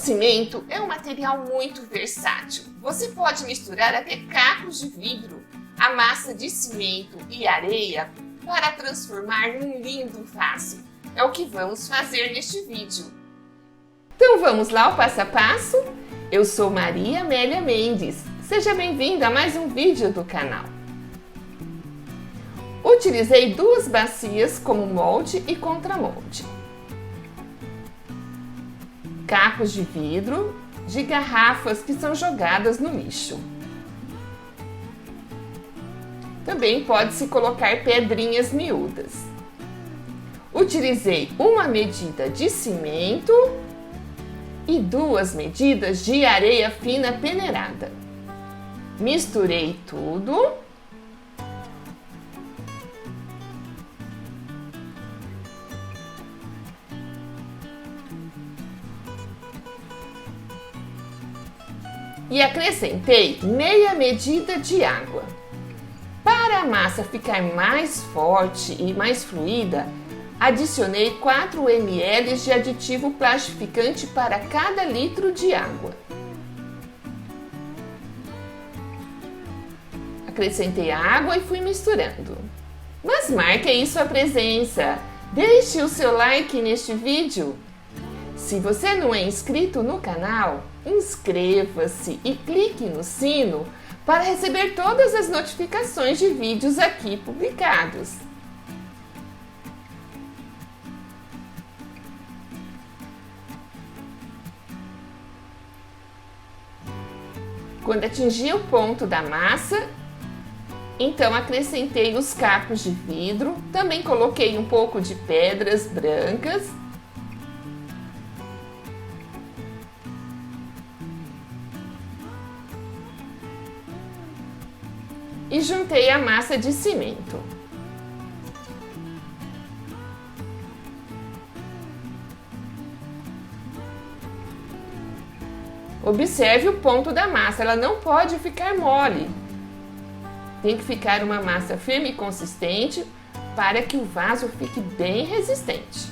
cimento é um material muito versátil. Você pode misturar até cacos de vidro, a massa de cimento e areia para transformar num lindo vaso. É o que vamos fazer neste vídeo. Então vamos lá ao passo a passo? Eu sou Maria Amélia Mendes. Seja bem-vinda a mais um vídeo do canal. Utilizei duas bacias como molde e contramolde. Cacos de vidro de garrafas que são jogadas no lixo. Também pode-se colocar pedrinhas miúdas. Utilizei uma medida de cimento e duas medidas de areia fina peneirada. Misturei tudo. E acrescentei meia medida de água. Para a massa ficar mais forte e mais fluida, adicionei 4 ml de aditivo plastificante para cada litro de água. Acrescentei água e fui misturando. Mas marque aí sua presença. Deixe o seu like neste vídeo. Se você não é inscrito no canal, inscreva-se e clique no sino para receber todas as notificações de vídeos aqui publicados. Quando atingi o ponto da massa, então acrescentei os cacos de vidro, também coloquei um pouco de pedras brancas. E juntei a massa de cimento. Observe o ponto da massa, ela não pode ficar mole. Tem que ficar uma massa firme e consistente para que o vaso fique bem resistente.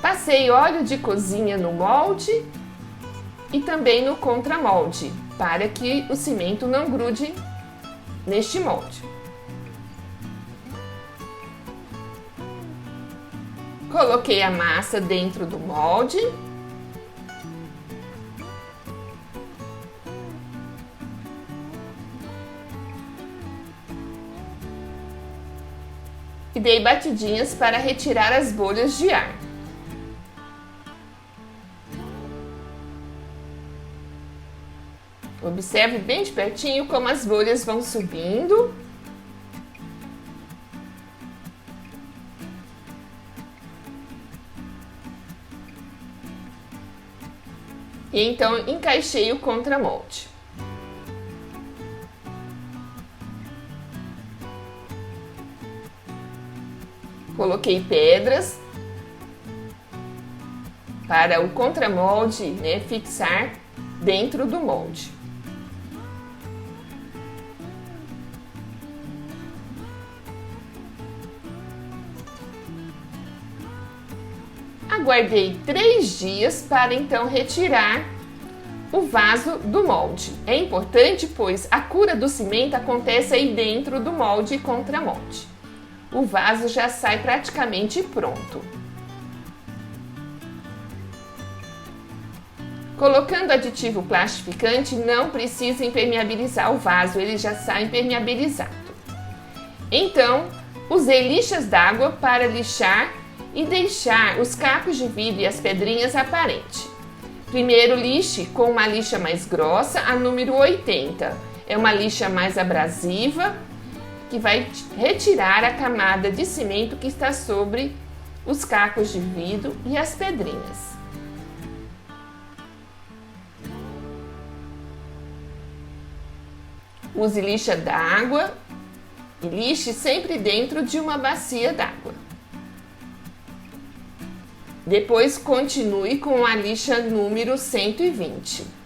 Passei óleo de cozinha no molde e também no contramolde, para que o cimento não grude neste molde. Coloquei a massa dentro do molde. E dei batidinhas para retirar as bolhas de ar. Observe bem de pertinho como as bolhas vão subindo. E então encaixei o contramolde. Coloquei pedras para o contramolde, fixar dentro do molde. Aguardei 3 dias para então retirar o vaso do molde. É importante, pois a cura do cimento acontece aí dentro do molde e contramolde. O vaso já sai praticamente pronto. Colocando aditivo plastificante, não precisa impermeabilizar o vaso, ele já sai impermeabilizado. Então, usei lixas d'água para lixar e deixar os cacos de vidro e as pedrinhas aparentes. Primeiro lixe com uma lixa mais grossa, a número 80. É uma lixa mais abrasiva, que vai retirar a camada de cimento que está sobre os cacos de vidro e as pedrinhas. Use lixa d'água e lixe sempre dentro de uma bacia d'água. Depois continue com a lixa número 120.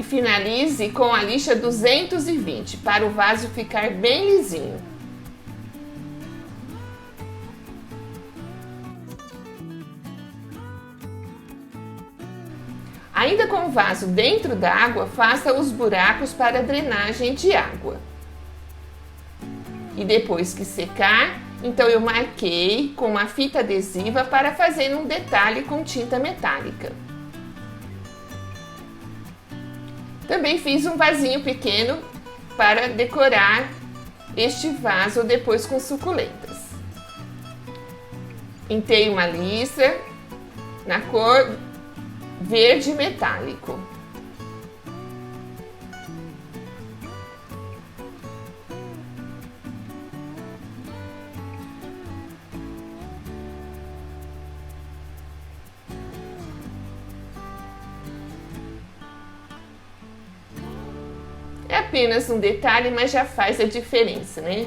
finalize com a lixa 220 para o vaso ficar bem lisinho. Ainda com o vaso dentro da água, faça os buracos para a drenagem de água. E depois que secar, então eu marquei com uma fita adesiva para fazer um detalhe com tinta metálica. Também fiz um vasinho pequeno para decorar este vaso depois com suculentas. Pintei uma lista na cor verde metálico. É apenas um detalhe, mas já faz a diferença, né?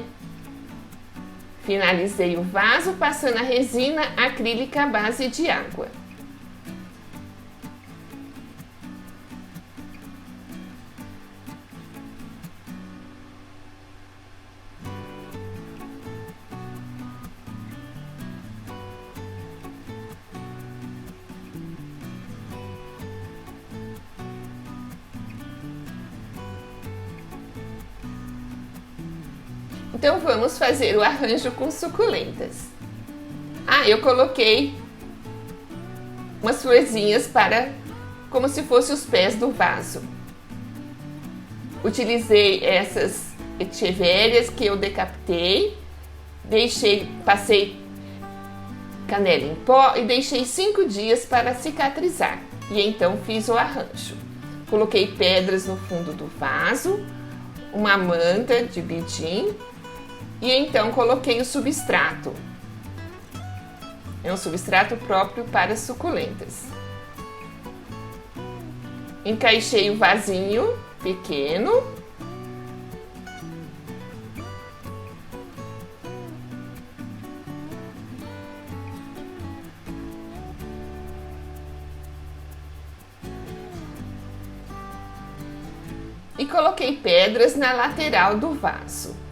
Finalizei o vaso passando a resina acrílica à base de água. Então vamos fazer o arranjo com suculentas. Eu coloquei umas florzinhas como se fossem os pés do vaso. Utilizei essas etchevérias que eu decapitei, passei canela em pó e deixei 5 dias para cicatrizar. E então fiz o arranjo. Coloquei pedras no fundo do vaso, uma manta de bidim. E então coloquei o substrato. É um substrato próprio para suculentas. Encaixei o vasinho pequeno. E coloquei pedras na lateral do vaso.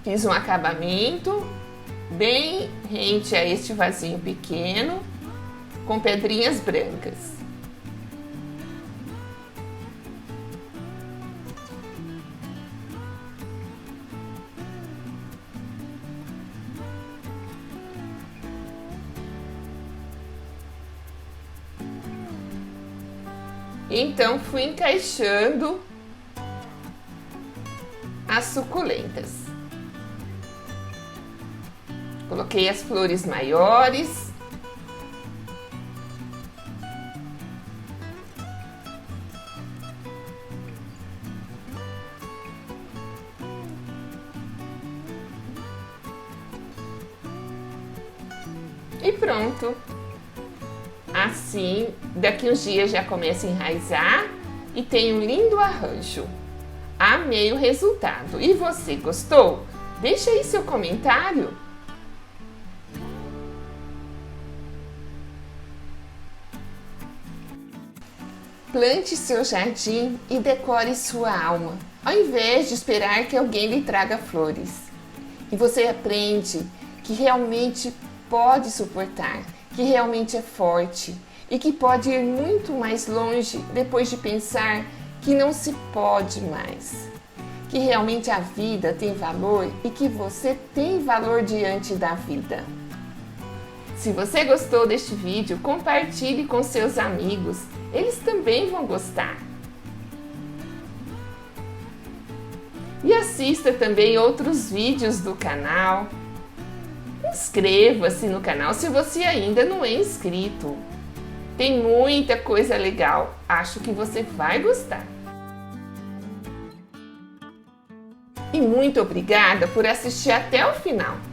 Fiz um acabamento bem rente a este vasinho pequeno, com pedrinhas brancas. Então fui encaixando as suculentas. Coloquei as flores maiores. E pronto. Assim, daqui uns dias já começa a enraizar e tem um lindo arranjo. Amei o resultado. E você gostou? Deixa aí seu comentário. Plante seu jardim e decore sua alma, ao invés de esperar que alguém lhe traga flores. E você aprende que realmente pode suportar, que realmente é forte e que pode ir muito mais longe depois de pensar que não se pode mais. Que realmente a vida tem valor e que você tem valor diante da vida. Se você gostou deste vídeo, compartilhe com seus amigos, eles também vão gostar. E assista também outros vídeos do canal. Inscreva-se no canal se você ainda não é inscrito. Tem muita coisa legal, acho que você vai gostar. E muito obrigada por assistir até o final.